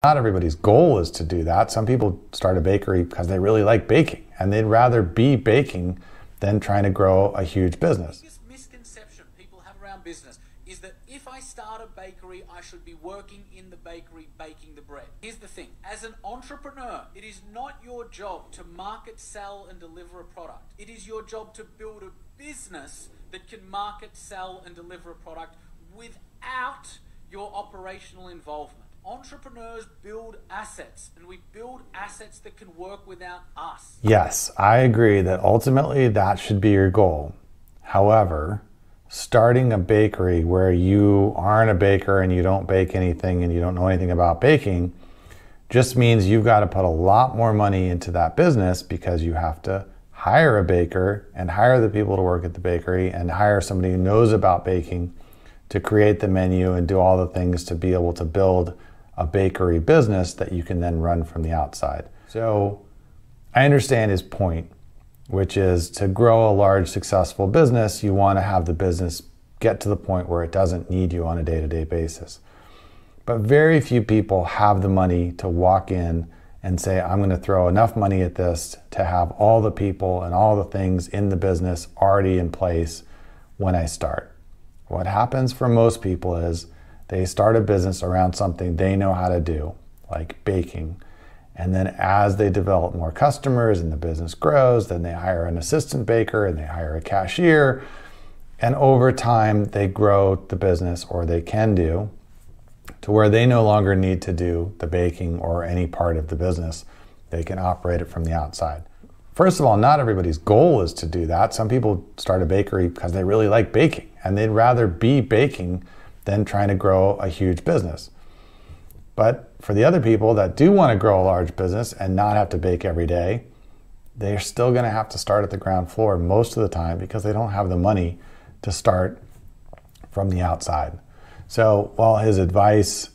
Not everybody's goal is to do that. Some people start a bakery because they really like baking and they'd rather be baking than trying to grow a huge business. The biggest misconception people have around business is that if I start a bakery, I should be working in the bakery baking the bread. Here's the thing, as an entrepreneur, it is not your job to market, sell, and deliver a product. It is your job to build a business that can market, sell, and deliver a product without your operational involvement. Entrepreneurs build assets, and we build assets that can work without us. Yes, I agree that ultimately that should be your goal. However, starting a bakery where you aren't a baker and you don't bake anything and you don't know anything about baking just means you've got to put a lot more money into that business, because you have to hire a baker and hire the people to work at the bakery and hire somebody who knows about baking to create the menu and do all the things to be able to build a bakery business that you can then run from the outside. So I understand his point, which is to grow a large successful business, you want to have the business get to the point where it doesn't need you on a day-to-day basis. But very few people have the money to walk in and say, I'm going to throw enough money at this to have all the people and all the things in the business already in place when I start. What happens for most people is they start a business around something they know how to do, like baking. And then as they develop more customers and the business grows, then they hire an assistant baker and they hire a cashier. And over time, they grow the business, or they can do, to where they no longer need to do the baking or any part of the business. They can operate it from the outside. First of all, not everybody's goal is to do that. Some people start a bakery because they really like baking and they'd rather be baking than trying to grow a huge business. But for the other people that do want to grow a large business and not have to bake every day, they're still going to have to start at the ground floor most of the time because they don't have the money to start from the outside. So while his advice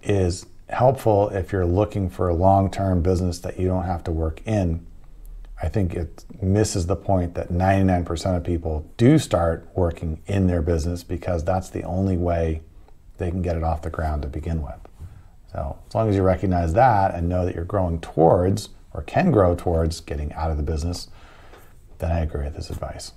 is helpful if you're looking for a long-term business that you don't have to work in, I think it misses the point that 99% of people do start working in their business because that's the only way they can get it off the ground to begin with. So as long as you recognize that and know that you're growing towards, or can grow towards, getting out of the business, then I agree with this advice.